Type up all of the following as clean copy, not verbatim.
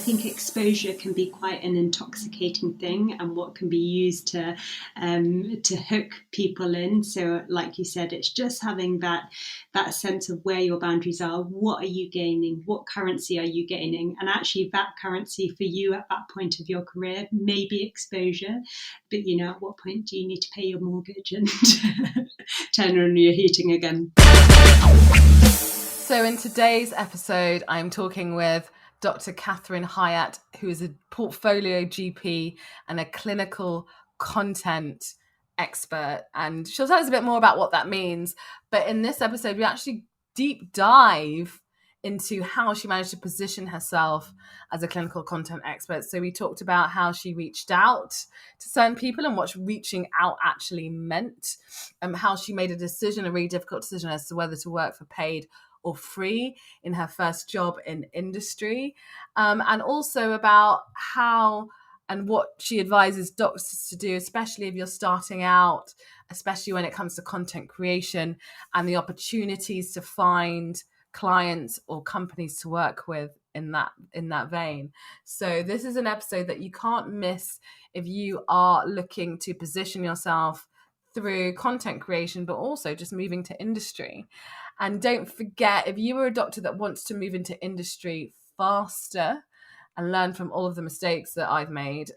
think exposure can be quite an intoxicating thing, and what can be used to hook people in. So like you said, it's just having that sense of where your boundaries are. What are you gaining? What currency are you gaining? And actually that currency for you at that point of your career may be exposure, but at what point do you need to pay your mortgage and turn on your heating again? So in today's episode, I'm talking with Dr. Catherine Hyatt, who is a portfolio GP and a clinical content expert. And she'll tell us a bit more about what that means. But in this episode, we actually deep dive into how she managed to position herself as a clinical content expert. So we talked about how she reached out to certain people and what reaching out actually meant, how she made a really difficult decision as to whether to work for paid or free in her first job in industry, and also about how and what she advises doctors to do, especially if you're starting out, especially when it comes to content creation and the opportunities to find clients or companies to work with in that vein. So this is an episode that you can't miss if you are looking to position yourself through content creation, but also just moving to industry. And don't forget, if you are a doctor that wants to move into industry faster and learn from all of the mistakes that I've made,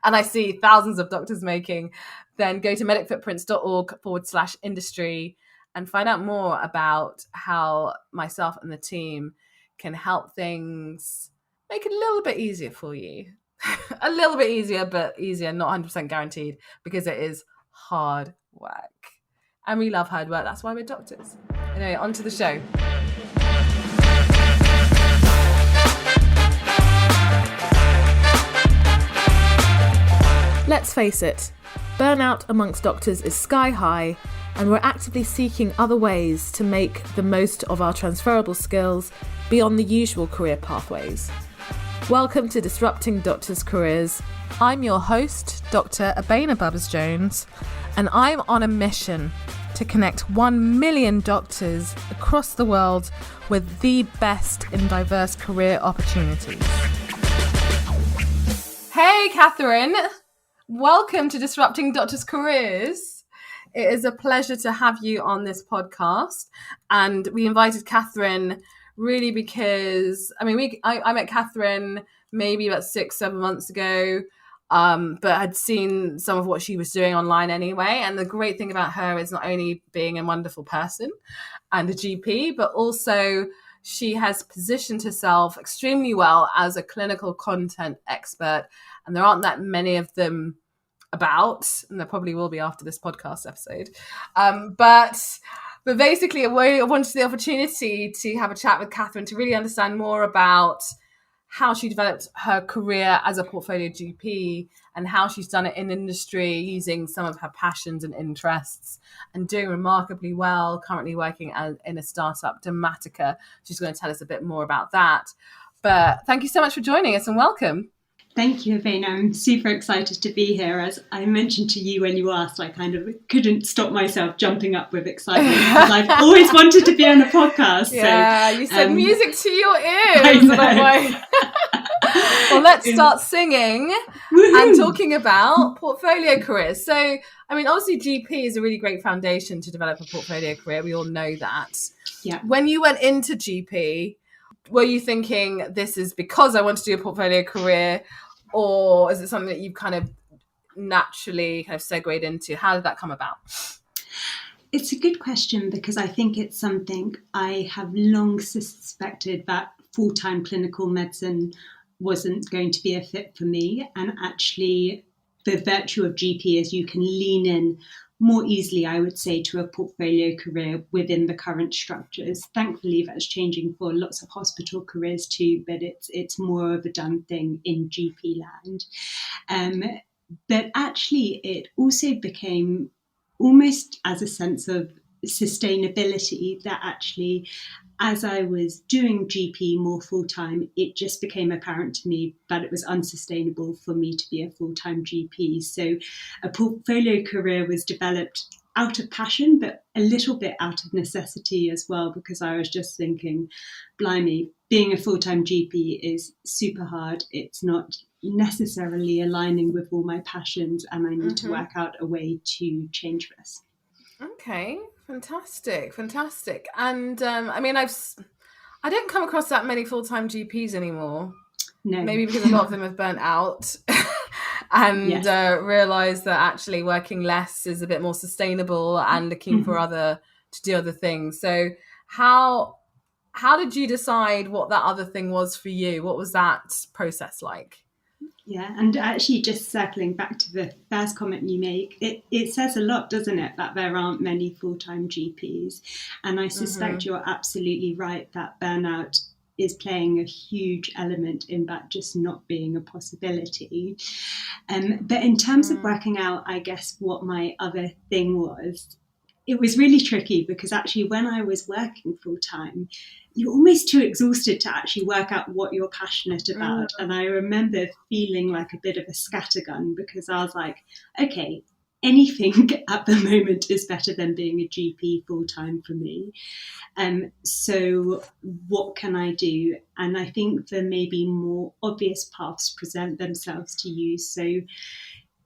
and I see thousands of doctors making, then go to medicfootprints.org/industry and find out more about how myself and the team can help things make it a little bit easier for you. A little bit easier, but easier, not 100% guaranteed, because it is hard work. And we love hard work. That's why we're doctors. Anyway, on to the show. Let's face it, burnout amongst doctors is sky high, and we're actively seeking other ways to make the most of our transferable skills beyond the usual career pathways. Welcome to Disrupting Doctors' Careers. I'm your host, Dr. Abena Bubbers-Jones, and I'm on a mission to connect 1 million doctors across the world with the best in diverse career opportunities. Hey, Catherine. Welcome to Disrupting Doctors' Careers. It is a pleasure to have you on this podcast. And we invited Catherine really because, I met Catherine maybe about 6-7 months ago, but had seen some of what she was doing online anyway. And the great thing about her is not only being a wonderful person and a GP, but also she has positioned herself extremely well as a clinical content expert. And there aren't that many of them about, and there probably will be after this podcast episode. But basically, I wanted the opportunity to have a chat with Catherine to really understand more about how she developed her career as a portfolio GP and how she's done it in industry using some of her passions and interests and doing remarkably well, currently working in a startup, Dematica. She's going to tell us a bit more about that. But thank you so much for joining us and welcome. Thank you, Abena. I'm super excited to be here. As I mentioned to you when you asked, I kind of couldn't stop myself jumping up with excitement because I've always wanted to be on a podcast. Yeah, so, you said music to your ears. And I'm like, well, let's start singing and talking about portfolio careers. So, obviously GP is a really great foundation to develop a portfolio career. We all know that. Yeah. When you went into GP, were you thinking this is because I want to do a portfolio career, or is it something that you've kind of naturally kind of segued into? How did that come about? It's a good question because I think it's something I have long suspected that full-time clinical medicine wasn't going to be a fit for me. And actually, the virtue of GP is you can lean in more easily, I would say, to a portfolio career within the current structures. Thankfully, that's changing for lots of hospital careers too, but it's more of a done thing in GP land. But actually, it also became almost as a sense of sustainability that actually, as I was doing GP more full-time, it just became apparent to me that it was unsustainable for me to be a full-time GP. So a portfolio career was developed out of passion, but a little bit out of necessity as well, because I was just thinking, blimey, being a full-time GP is super hard. It's not necessarily aligning with all my passions, and I need to work out a way to change this. Okay, fantastic. And I don't come across that many full-time GPs anymore. No. Maybe because a lot of them have burnt out and realised that actually working less is a bit more sustainable and looking for to do other things. So how did you decide what that other thing was for you? What was that process like? Yeah, and actually just circling back to the first comment you make, it says a lot, doesn't it, that there aren't many full-time GPs. And I suspect you're absolutely right that burnout is playing a huge element in that just not being a possibility. But in terms of working out, I guess, what my other thing was, it was really tricky because actually when I was working full-time, you're almost too exhausted to actually work out what you're passionate about. And I remember feeling like a bit of a scattergun because I was like, okay, anything at the moment is better than being a GP full-time for me. So what can I do? And I think there may be more obvious paths present themselves to you. So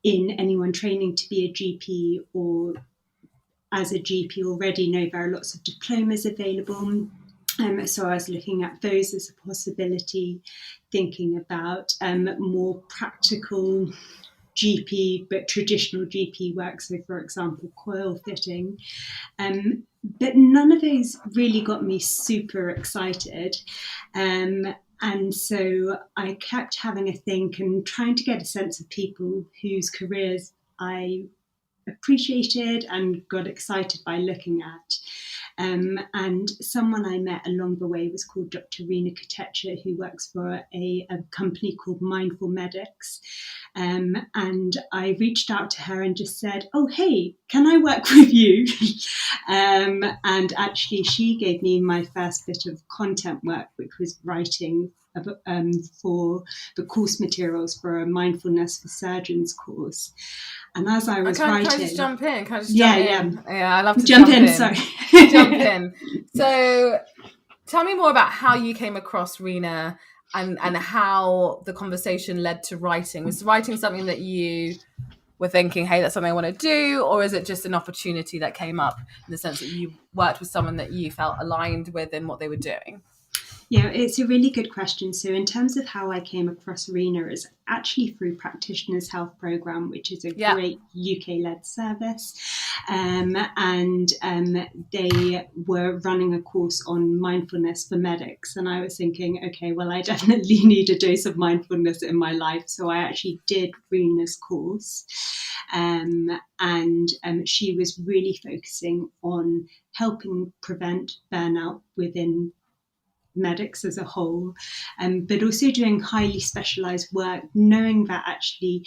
in anyone training to be a GP or as a GP already know, there are lots of diplomas available. So I was looking at those as a possibility, thinking about more practical GP, but traditional GP work. So, for example, coil fitting. But none of those really got me super excited. And so I kept having a think and trying to get a sense of people whose careers I appreciated and got excited by looking at. And someone I met along the way was called Dr. Rena Katecha, who works for a company called Mindful Medics. And I reached out to her and just said, oh, hey, can I work with you? And actually, she gave me my first bit of content work, which was writing for the course materials for a mindfulness for surgeons course. And as I was writing, can I just jump in? Yeah, I love to jump in. Sorry, jump in. So, tell me more about how you came across Rena and how the conversation led to writing. Was writing something that you were thinking, hey, that's something I want to do, or is it just an opportunity that came up in the sense that you worked with someone that you felt aligned with in what they were doing? Yeah, it's a really good question. So in terms of how I came across Rena is actually through Practitioners Health Programme, which is a great UK-led service. And they were running a course on mindfulness for medics. And I was thinking, okay, well, I definitely need a dose of mindfulness in my life. So I actually did Rena's course. And she was really focusing on helping prevent burnout within medics as a whole, but also doing highly specialised work, knowing that actually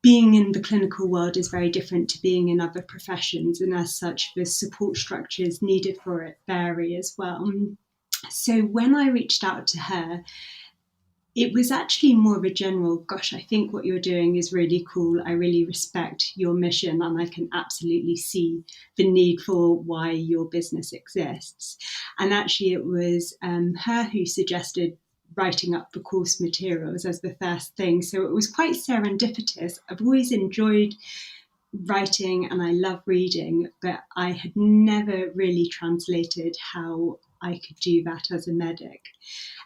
being in the clinical world is very different to being in other professions, and as such the support structures needed for it vary as well. So when I reached out to her, it was actually more of a general, gosh, I think what you're doing is really cool. I really respect your mission and I can absolutely see the need for why your business exists. And actually it was her who suggested writing up the course materials as the first thing. So it was quite serendipitous. I've always enjoyed writing and I love reading, but I had never really translated how I could do that as a medic.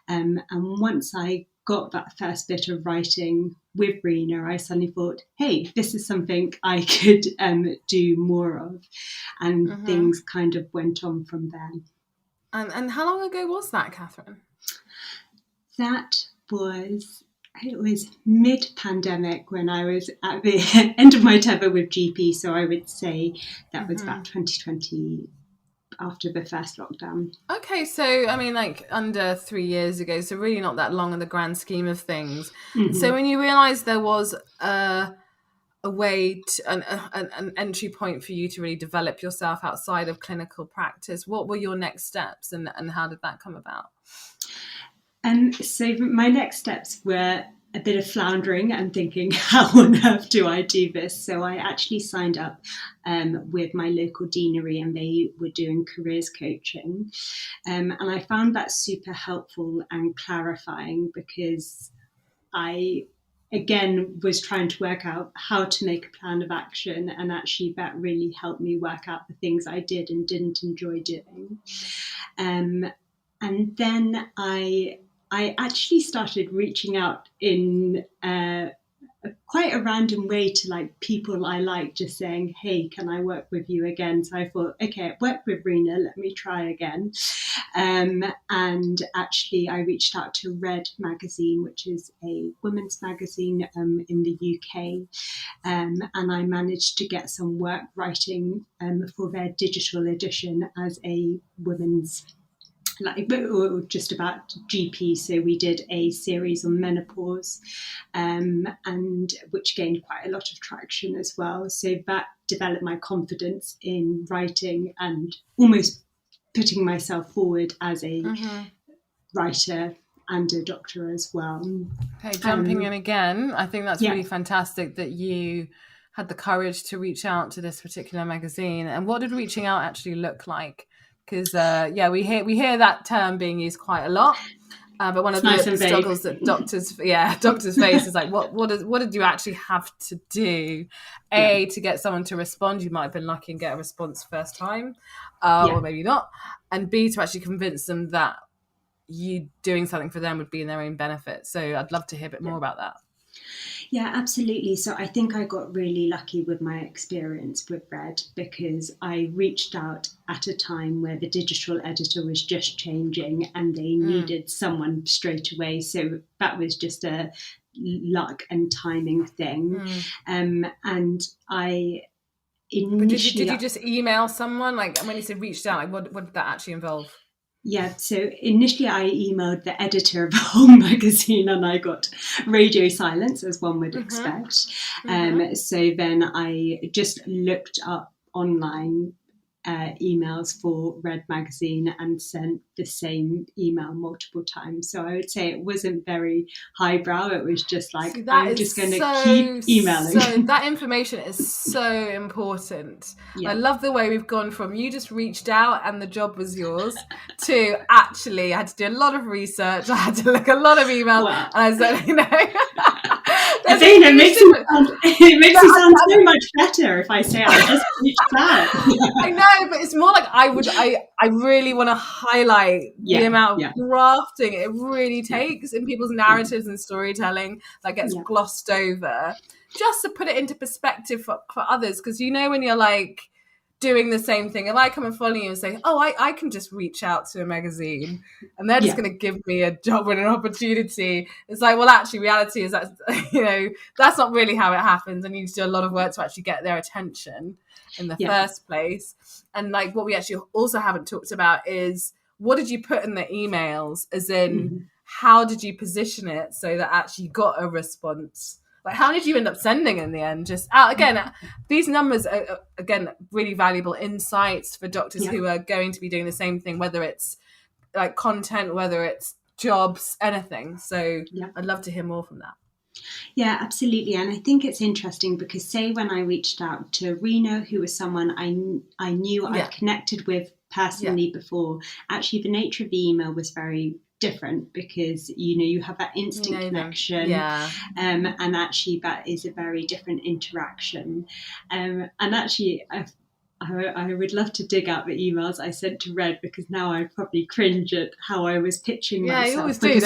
And once I got that first bit of writing with Rena, I suddenly thought, hey, this is something I could do more of. And things kind of went on from there. And how long ago was that, Catherine? It was mid-pandemic when I was at the end of my tether with GP. So I would say that was about 2020, after the first lockdown. Okay, so I mean, like under 3 years ago, so really not that long in the grand scheme of things. So when you realised there was a way to, an entry point for you to really develop yourself outside of clinical practice, what were your next steps and how did that come about? So my next steps were a bit of floundering and thinking, how on earth do I do this? So I actually signed up with my local deanery, and they were doing careers coaching. And I found that super helpful and clarifying, because I, again, was trying to work out how to make a plan of action. And actually that really helped me work out the things I did and didn't enjoy doing. And then I actually started reaching out in quite a random way to like people I like, just saying, hey, can I work with you again? So I thought, okay, I've worked with Rena, let me try again. And actually I reached out to Red magazine, which is a women's magazine in the UK. And I managed to get some work writing for their digital edition as a women's, like, just about GP. So we did a series on menopause, and which gained quite a lot of traction as well. So that developed my confidence in writing and almost putting myself forward as a writer and a doctor as well. Okay, jumping in again, I think that's really fantastic that you had the courage to reach out to this particular magazine. And what did reaching out actually look like? Because we hear that term being used quite a lot, but one of the struggles that doctors face is like, what did you actually have to do? To get someone to respond. You might have been lucky and get a response first time, or maybe not, and B, to actually convince them that you doing something for them would be in their own benefit. So I'd love to hear a bit more about that. Yeah, absolutely. So I think I got really lucky with my experience with Red, because I reached out at a time where the digital editor was just changing and they needed someone straight away. So that was just a luck and timing thing. And I initially... Did you just email someone? Like, when you said reached out, like what did that actually involve? Yeah, so initially I emailed the editor of the whole magazine and I got radio silence, as one would expect. So then I just looked up online emails for Red magazine and sent the same email multiple times. So I would say it wasn't very highbrow. It was just like, I'm just going to keep emailing. So that information is so important. Yeah. I love the way we've gone from you just reached out and the job was yours to actually I had to do a lot of research. I had to look a lot of emails. Wow. And I said, it makes me sound so much better if I say I just reached out. I know, but it's more like I really want to highlight the amount of grafting it really takes in people's narratives and storytelling that gets glossed over, just to put it into perspective for others. Because when you're like doing the same thing, if I come and follow you and say, oh, I can just reach out to a magazine and they're just going to give me a job and an opportunity, it's like, well, actually reality is that that's not really how it happens, and you need to do a lot of work to actually get their attention in the first place. And like what we actually also haven't talked about is, what did you put in the emails, as in how did you position it so that actually you got a response? Like, how did you end up sending in the end? Just again, these numbers are, again, really valuable insights for doctors who are going to be doing the same thing, whether it's like content, whether it's jobs, anything. So I'd love to hear more from that. Yeah, absolutely. And I think it's interesting because, say, when I reached out to Rena, who was someone I knew I'd connected with personally before, actually the nature of the email was very different, because you have that instant connection, and actually that is a very different interaction, and actually I would love to dig out the emails I sent to Red, because now I probably cringe at how I was pitching myself. You always because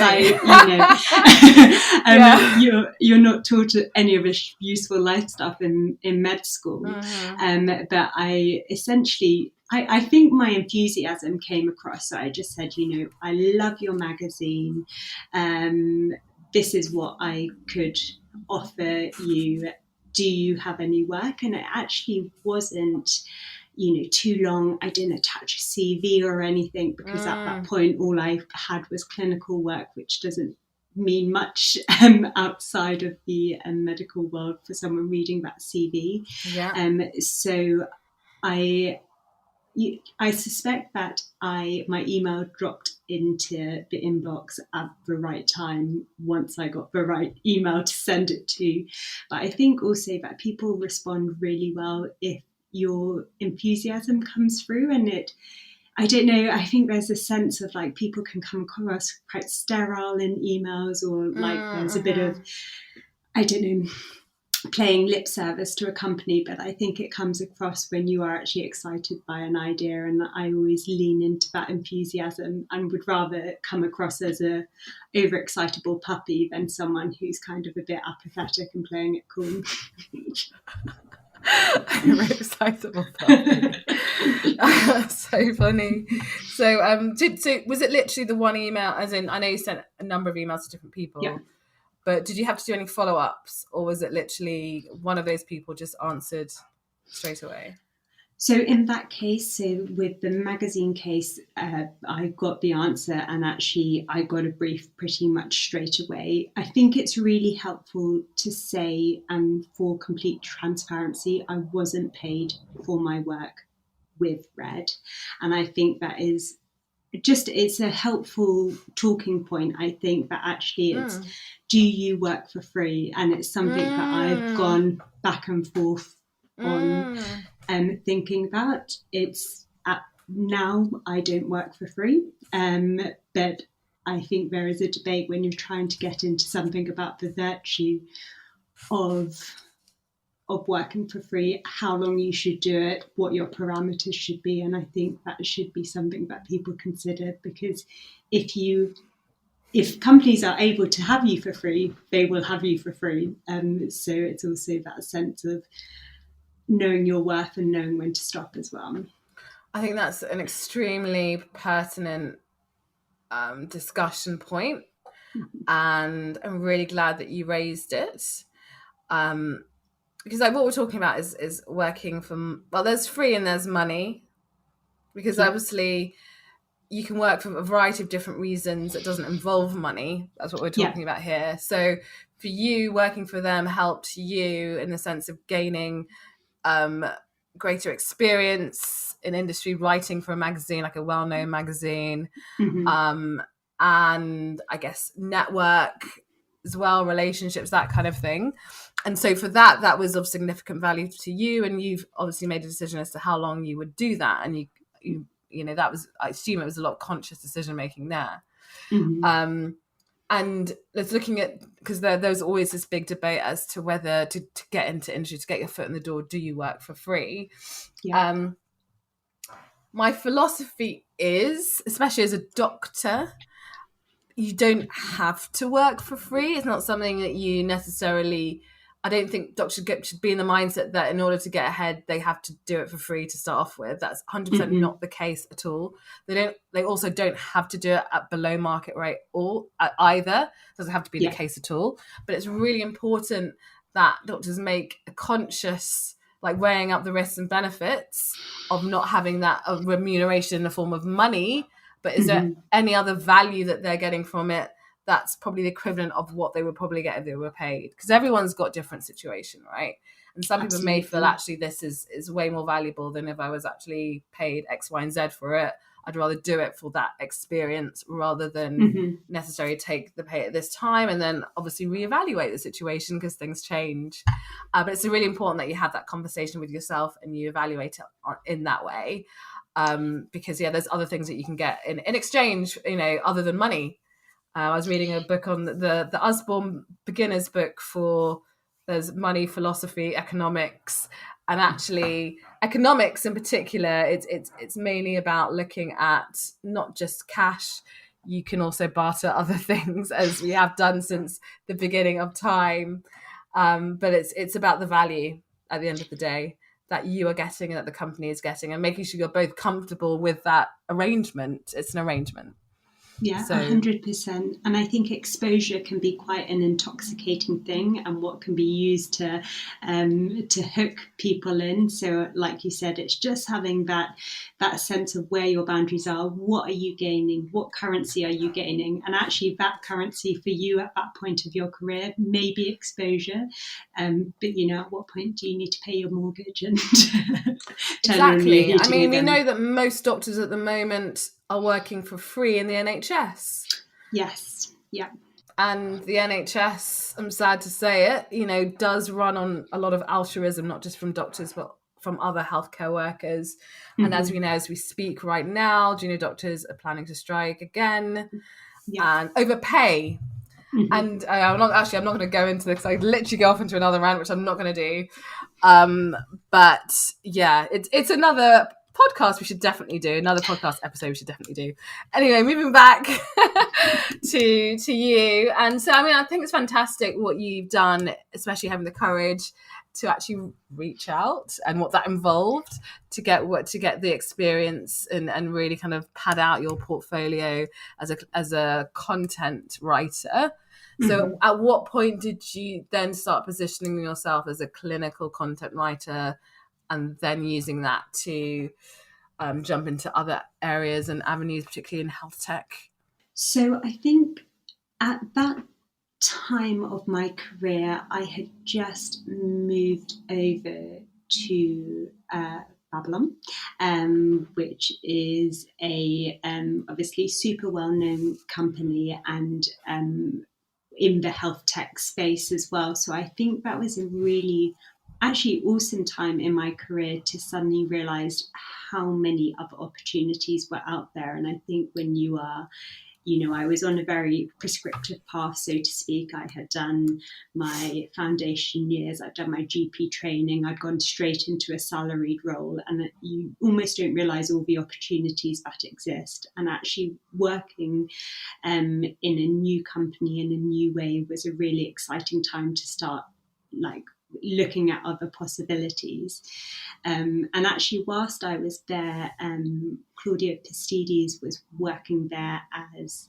do, you're not taught any of this useful life stuff in med school, but I essentially I think my enthusiasm came across. So I just said, I love your magazine. This is what I could offer you. Do you have any work? And it actually wasn't, too long. I didn't attach a CV or anything, because at that point, all I had was clinical work, which doesn't mean much outside of the medical world for someone reading that CV. So I suspect that my email dropped into the inbox at the right time once I got the right email to send it to. But I think also that people respond really well if your enthusiasm comes through, and I don't know, I think there's a sense of like people can come across quite sterile in emails, or like there's a bit of, I don't know, playing lip service to a company, but I think it comes across when you are actually excited by an idea, and I always lean into that enthusiasm and would rather come across as a overexcitable puppy than someone who's kind of a bit apathetic and playing it cool. Overexcitable puppy. So funny. So so was it literally the one email, as in I know you sent a number of emails to different people, Yeah. but did you have to do any follow-ups, or was it literally one of those people just answered straight away? So in that case, so with the magazine case, I got the answer, and actually I got a brief pretty much straight away. I think it's really helpful to say, and for complete transparency, I wasn't paid for my work with Red. And I think that is it's a helpful talking point. I think that actually it's, do you work for free? And it's something that I've gone back and forth on thinking about. It's now I don't work for free, but I think there is a debate when you're trying to get into something about the virtue of working for free, how long you should do it, what your parameters should be. And I think that should be something that people consider, because if companies are able to have you for free, they will have you for free. So it's also that sense of knowing your worth and knowing when to stop as well. I think that's an extremely pertinent discussion point, and I'm really glad that you raised it. Because like what we're talking about is working from, well, there's free and there's money, because obviously you can work for a variety of different reasons that doesn't involve money. That's what we're talking about here. So for you, working for them helped you in the sense of gaining greater experience in industry, writing for a magazine, like a well-known magazine, and I guess network as well, relationships, that kind of thing. And so for that was of significant value to you, and you've obviously made a decision as to how long you would do that. And you know, that was, I assume it was a lot of conscious decision making there. And it's looking at, because there's always this big debate as to whether to get into industry, to get your foot in the door, do you work for free? My philosophy is, especially as a doctor, you don't have to work for free. It's not something that you necessarily, I don't think doctors should be in the mindset that in order to get ahead, they have to do it for free to start off with. That's 100% not the case at all. They also don't have to do it at below market rate or either. It doesn't have to be the case at all. But it's really important that doctors make a conscious, like weighing up the risks and benefits of not having that remuneration in the form of money. But is there any other value that they're getting from it that's probably the equivalent of what they would probably get if they were paid? Because everyone's got different situation, right? And some people may feel actually this is way more valuable than if I was actually paid X, Y, and Z for it. I'd rather do it for that experience rather than necessarily take the pay at this time and then obviously reevaluate the situation because things change. But it's really important that you have that conversation with yourself and you evaluate it in that way. Because there's other things that you can get in exchange, you know, other than money. I was reading a book on the Usborne beginner's book for, there's money, philosophy, economics, and actually economics in particular, it's mainly about looking at not just cash. You can also barter other things, as we have done since the beginning of time. But it's about the value at the end of the day that you are getting and that the company is getting, and making sure you're both comfortable with that arrangement. It's an arrangement. Yeah, So 100%. And I think exposure can be quite an intoxicating thing, and what can be used to hook people in. So, like you said, it's just having that sense of where your boundaries are. What are you gaining? What currency are you gaining? And actually, that currency for you at that point of your career may be exposure. But at what point do you need to pay your mortgage and turn on your exactly. I heating mean, we again? know that most doctors at the moment are working for free in the NHS. Yes. Yeah. And the NHS, I'm sad to say it, does run on a lot of altruism, not just from doctors, but from other healthcare workers. And as we know, as we speak right now, junior doctors are planning to strike again and overpay. And I'm not going to go into this because I literally go off into another rant, which I'm not going to do. But yeah, it's another podcast we should definitely do, another podcast episode we should definitely do. Anyway, moving back to you. And so, I mean, I think it's fantastic what you've done, especially having the courage to actually reach out and what that involved to get the experience and really kind of pad out your portfolio as a content writer. So at what point did you then start positioning yourself as a clinical content writer and then using that to jump into other areas and avenues, particularly in health tech? So I think at that time of my career, I had just moved over to Babylon, which is a obviously super well-known company and in the health tech space as well. So I think that was a really actually awesome time in my career to suddenly realize how many other opportunities were out there. And I think when you are I was on a very prescriptive path, so to speak. I had done my foundation years, I'd done my GP training, I'd gone straight into a salaried role, and you almost don't realize all the opportunities that exist. And actually working in a new company in a new way was a really exciting time to start looking at other possibilities. And actually, whilst I was there, Claudia Pastides was working there as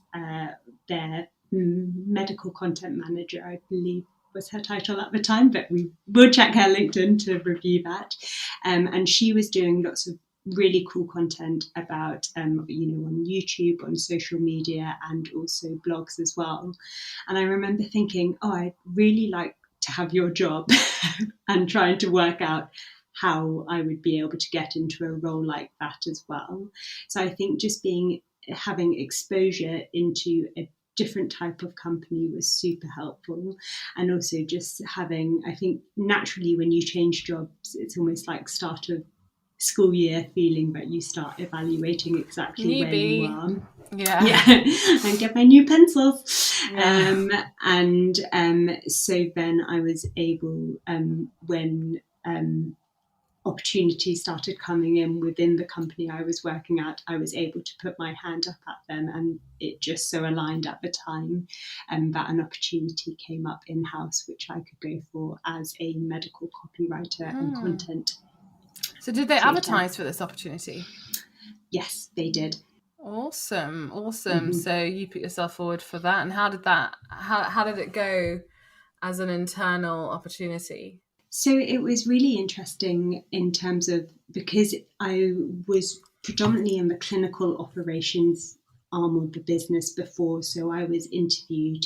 their medical content manager, I believe was her title at the time, but we will check her LinkedIn to review that. And she was doing lots of really cool content about, on YouTube, on social media, and also blogs as well. And I remember thinking, I'd really like to have your job and trying to work out how I would be able to get into a role like that as well. So I think just having exposure into a different type of company was super helpful. And also just having, I think naturally when you change jobs, it's almost like start of school year feeling that you start evaluating exactly where you are. Yeah. And get my new pencils. So then I was able, when opportunities started coming in within the company I was working at, I was able to put my hand up at them, and it just so aligned at the time that an opportunity came up in-house which I could go for as a medical copywriter and content. So did they advertise for this opportunity? Yes, they did. Awesome. So you put yourself forward for that, and how did it go as an internal opportunity? So it was really interesting in terms of, because I was predominantly in the clinical operations arm of the business before, so I was interviewed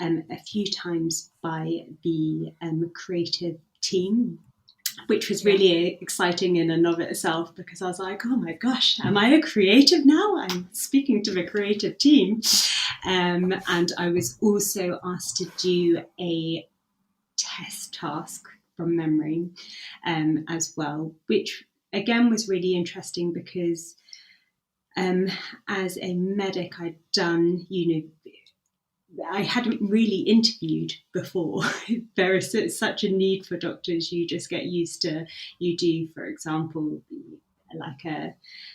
a few times by the creative team, which was really exciting in and of itself, because I was like, oh my gosh, am I a creative now? I'm speaking to the creative team. And I was also asked to do a test task from memory as well, which again was really interesting because as a medic, I'd done, I hadn't really interviewed before. There is such a need for doctors. You just get used to, you do, for example, like a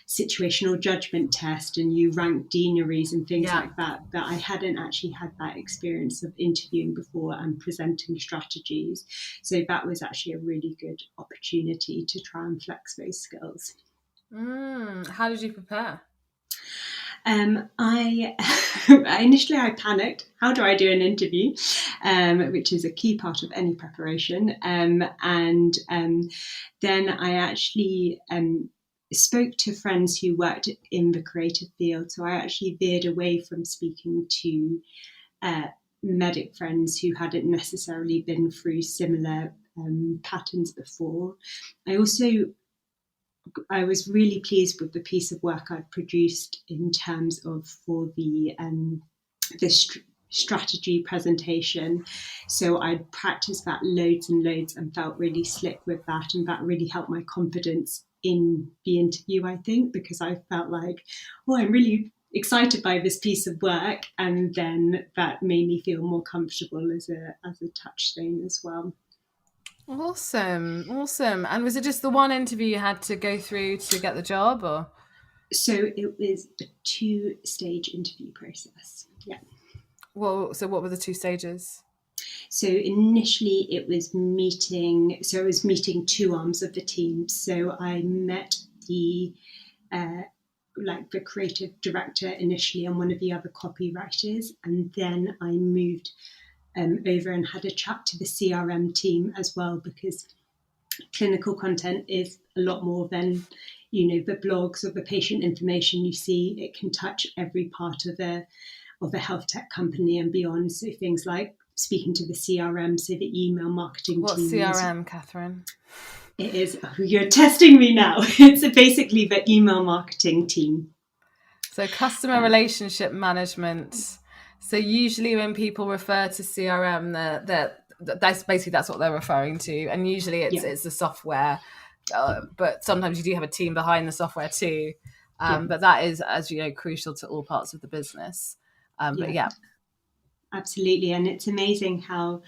situational judgment test and you rank deaneries and things like that. But I hadn't actually had that experience of interviewing before and presenting strategies. So that was actually a really good opportunity to try and flex those skills. How did you prepare? I initially I panicked. How do I do an interview? Which is a key part of any preparation. And then I actually spoke to friends who worked in the creative field. So I actually veered away from speaking to medic friends who hadn't necessarily been through similar patterns before. I was really pleased with the piece of work I'd produced in terms of for the strategy presentation. So I'd practiced that loads and loads and felt really slick with that, and that really helped my confidence in the interview, I think, because I felt like, oh, I'm really excited by this piece of work, and then that made me feel more comfortable as a touchstone as well. Awesome. And was it just the one interview you had to go through to get the job, or? So it was a 2-stage interview process. Yeah. Well, so what were the 2 stages? So initially it was meeting 2 arms of the team. So I met the creative director initially and one of the other copywriters, and then I moved over and had a chat to the CRM team as well, because clinical content is a lot more than, the blogs or the patient information you see. It can touch every part of a health tech company and beyond. So things like speaking to the CRM, so the email marketing team. What's CRM, Catherine? It is, you're testing me now. It's basically the email marketing team. So customer relationship management. So usually when people refer to CRM, that's what they're referring to, and usually it's the software, but sometimes you do have a team behind the software too. But that is, as you know, crucial to all parts of the business. But yeah. Absolutely. And it's amazing how,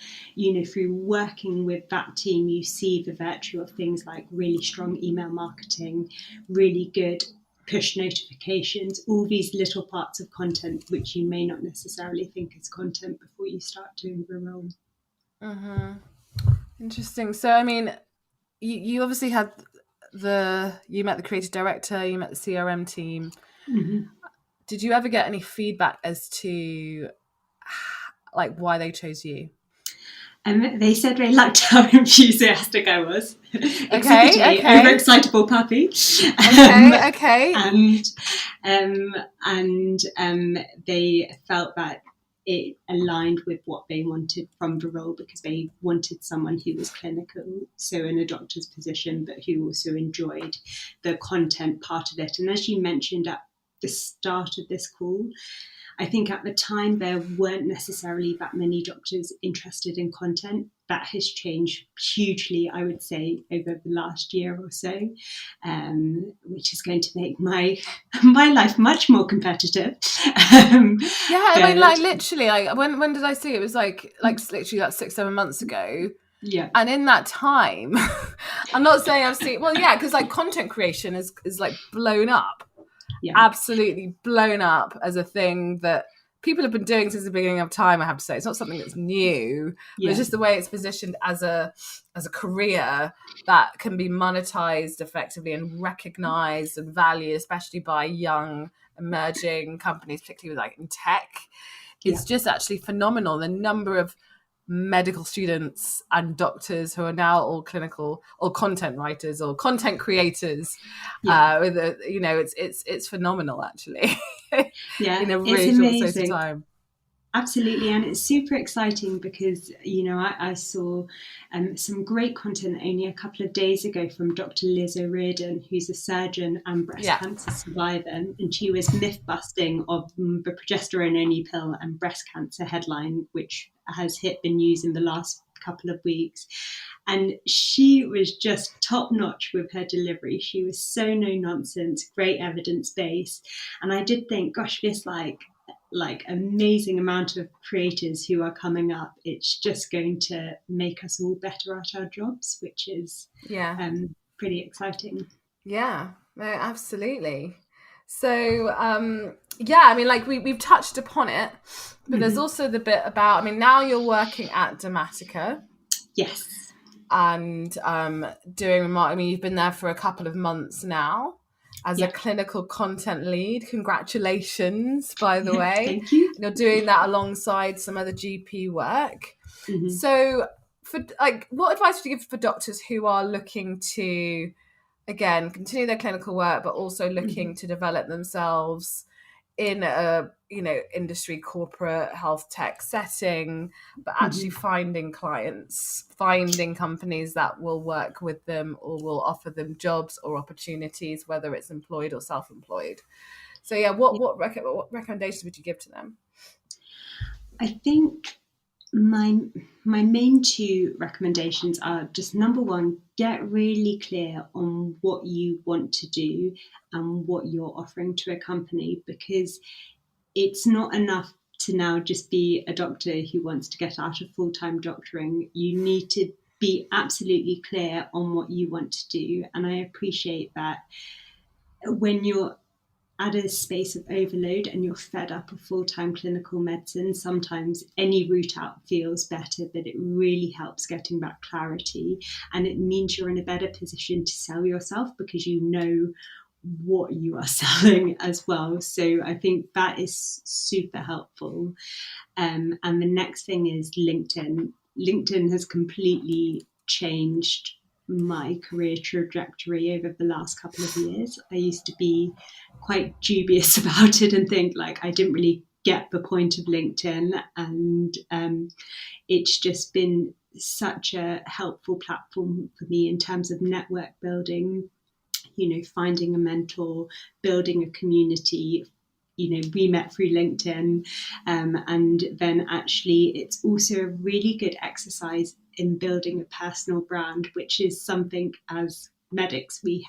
through working with that team, you see the virtue of things like really strong email marketing, really good push notifications, all these little parts of content which you may not necessarily think is content before you start doing the role. Mm-hmm. Interesting. So, I mean, you obviously had you met the creative director, you met the CRM team. Mm-hmm. Did you ever get any feedback as to why they chose you? They said they liked how enthusiastic I was. Okay. Overexcitable puppy. Okay. And they felt that it aligned with what they wanted from the role, because they wanted someone who was clinical, so in a doctor's position, but who also enjoyed the content part of it. And as you mentioned at the start of this call, I think at the time there weren't necessarily that many doctors interested in content. That has changed hugely, I would say, over the last year or so, which is going to make my life much more competitive. I mean, literally, when did I see it? It was literally 6-7 months ago. Yeah. And in that time, I'm not saying I've seen, because content creation is blown up. Yeah. Absolutely blown up as a thing that people have been doing since the beginning of time. I have to say, it's not something that's new. But it's just the way it's positioned as a career that can be monetized effectively and recognized and valued, especially by young emerging companies, particularly in tech. It's just actually phenomenal. The number of medical students and doctors who are now all clinical or content writers or content creators. It's phenomenal, actually. In a really short space of time. Absolutely. And it's super exciting because, I saw some great content only a couple of days ago from Dr. Liz O'Riordan, who's a surgeon and breast cancer survivor. And she was myth busting of the progesterone-only pill and breast cancer headline, which has hit the news in the last couple of weeks. And she was just top notch with her delivery. She was so no nonsense, great evidence base. And I did think, gosh, this amazing amount of creators who are coming up, it's just going to make us all better at our jobs, which is pretty exciting. Yeah, no, absolutely. So I mean, we've touched upon it, but there's also the bit about, I mean, now you're working at Dematica. Yes. And doing, I mean, you've been there for a couple of months now. as a clinical content lead. Congratulations, by the way. Thank you. And you're doing that alongside some other GP work. Mm-hmm. So for what advice would you give for doctors who are looking to, again, continue their clinical work, but also looking to develop themselves in a, industry, corporate, health tech setting, but actually finding clients, finding companies that will work with them or will offer them jobs or opportunities, whether it's employed or self-employed? So what recommendations would you give to them? I think my main two recommendations are just, number one, get really clear on what you want to do and what you're offering to a company, because it's not enough to now just be a doctor who wants to get out of full-time doctoring. You need to be absolutely clear on what you want to do. And I appreciate that when you're at a space of overload and you're fed up of full-time clinical medicine, sometimes any route out feels better, but it really helps getting back clarity. And it means you're in a better position to sell yourself because you know what you are selling as well. So I think that is super helpful. And the next thing is LinkedIn. LinkedIn has completely changed my career trajectory over the last couple of years. I used to be quite dubious about it and think like I didn't really get the point of LinkedIn, and it's just been such a helpful platform for me in terms of network building, finding a mentor, building a community. We met through LinkedIn, and then actually it's also a really good exercise in building a personal brand, which is something as medics we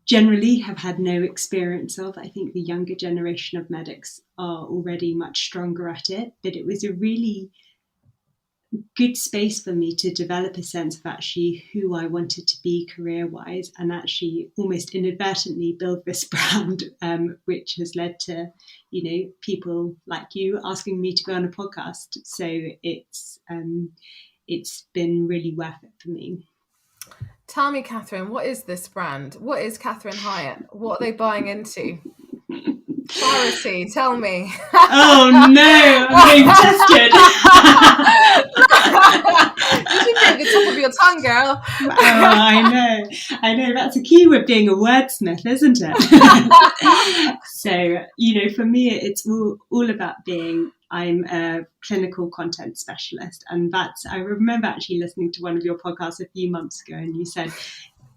generally have had no experience of. I think the younger generation of medics are already much stronger at it, but it was a really good space for me to develop a sense of actually who I wanted to be career-wise, and actually almost inadvertently build this brand, which has led to, people like you asking me to go on a podcast. So it's been really worth it for me. Tell me, Catherine, what is this brand? What is Catherine Hyatt? What are they buying into? Clarity, tell me. Oh no, I'm being tested. You should be at the top of your tongue, girl. Oh, I know. That's a key with being a wordsmith, isn't it? So, for me, it's all about I'm a clinical content specialist. And I remember actually listening to one of your podcasts a few months ago, and you said,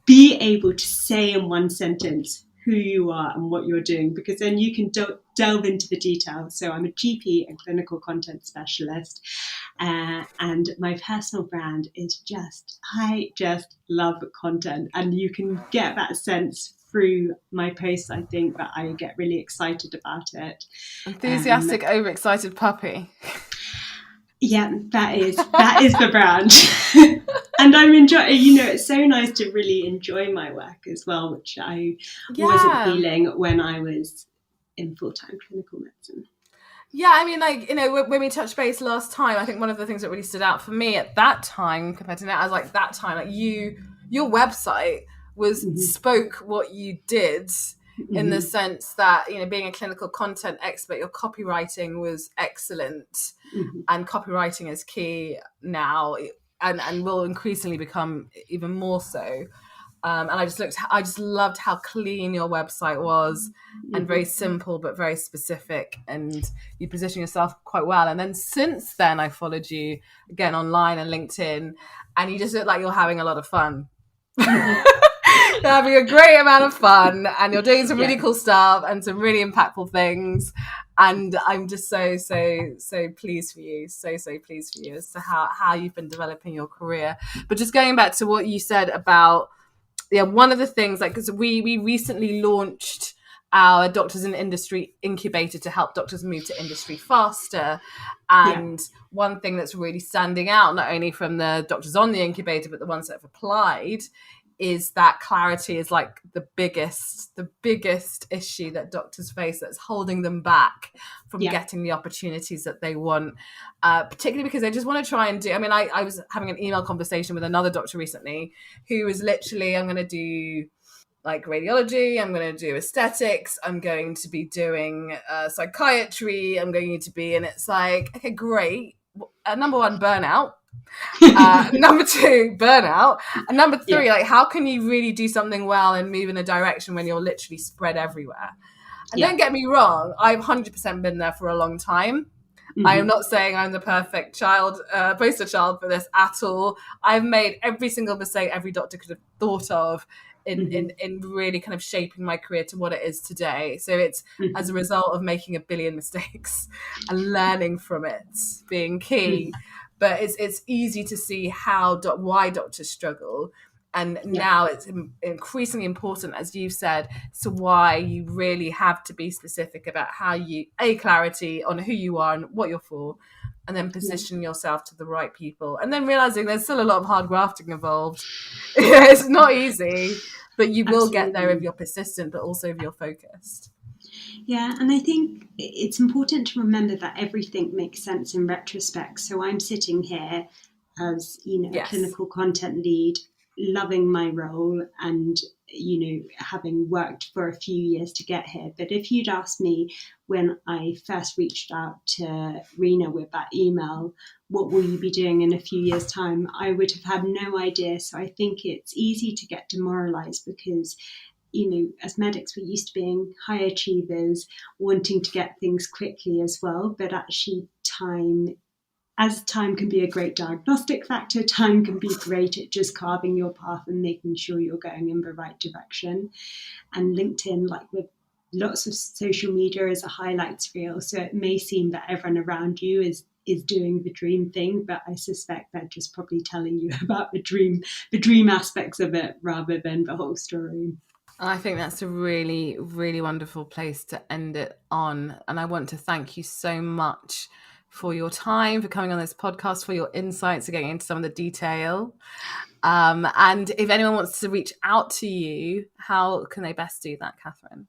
be able to say in one sentence who you are and what you're doing, because then you can delve into the details. So I'm a GP and clinical content specialist, and my personal brand is I just love content, and you can get that sense through my posts. I think that I get really excited about it. Enthusiastic, overexcited puppy. Yeah, that is the brand. And I'm enjoying, it's so nice to really enjoy my work as well, which I wasn't feeling when I was in full-time clinical medicine. Yeah, I mean, when we touched base last time, I think one of the things that really stood out for me at that time compared to now, I was like, that time, your website was spoke what you did, in the sense that, being a clinical content expert, your copywriting was excellent, and copywriting is key now, and will increasingly become even more so. And I just loved how clean your website was, and very simple but very specific, and you position yourself quite well. And then since then, I followed you again online and LinkedIn, and you just look like you're having a lot of fun. You're having a great amount of fun, and you're doing some really cool stuff and some really impactful things. And I'm just so pleased for you. So pleased for you as to how you've been developing your career. But just going back to what you said about, one of the things, because we recently launched our Doctors in Industry incubator to help doctors move to industry faster. And one thing that's really standing out, not only from the doctors on the incubator, but the ones that have applied, is that clarity is like the biggest issue that doctors face, that's holding them back from getting the opportunities that they want, particularly because they just want to try and do. I mean, I was having an email conversation with another doctor recently who was literally, I'm going to do like radiology, I'm going to do aesthetics, I'm going to be doing psychiatry, I'm going to be, and it's like, okay, great. Number one, burnout. Number two, burnout. And number three, like, how can you really do something well and move in a direction when you're literally spread everywhere? And don't get me wrong, I've 100% been there for a long time. I am not saying I'm the perfect poster child for this at all. I've made every single mistake every doctor could have thought of in really kind of shaping my career to what it is today. So it's as a result of making a billion mistakes and learning from it being key. But it's easy to see why doctors struggle. And now it's increasingly important, as you've said, to why you really have to be specific about how you, clarity on who you are and what you're for, and then position yourself to the right people. And then realizing there's still a lot of hard grafting involved. It's not easy, but you will get there if you're persistent, but also if you're focused. Yeah, and I think it's important to remember that everything makes sense in retrospect. So I'm sitting here as, a clinical content lead, loving my role and, having worked for a few years to get here. But if you'd asked me when I first reached out to Rena with that email, what will you be doing in a few years' time? I would have had no idea. So I think it's easy to get demoralized because, as medics, we're used to being high achievers, wanting to get things quickly as well. But actually time can be a great diagnostic factor, time can be great at just carving your path and making sure you're going in the right direction. And LinkedIn, like with lots of social media, is a highlights reel. So it may seem that everyone around you is doing the dream thing, but I suspect they're just probably telling you about the dream aspects of it rather than the whole story. I think that's a really, really wonderful place to end it on. And I want to thank you so much for your time, for coming on this podcast, for your insights, for getting into some of the detail. And if anyone wants to reach out to you, how can they best do that, Catherine?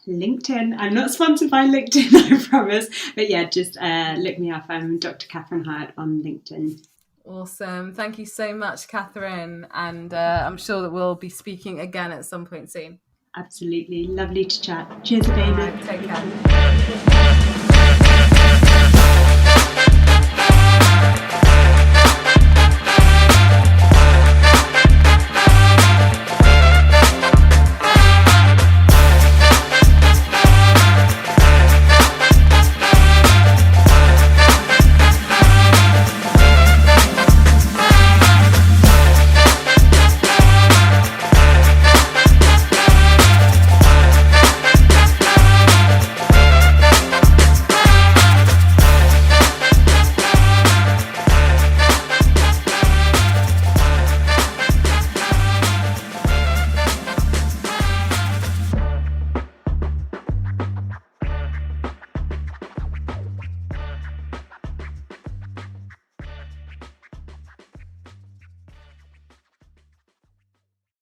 LinkedIn. I'm not sponsored by LinkedIn, I promise. But yeah, just look me up. I'm Dr. Catherine Hyatt on LinkedIn. Awesome. Thank you so much, Catherine. And I'm sure that we'll be speaking again at some point soon. Absolutely. Lovely to chat. Cheers, baby. Take care.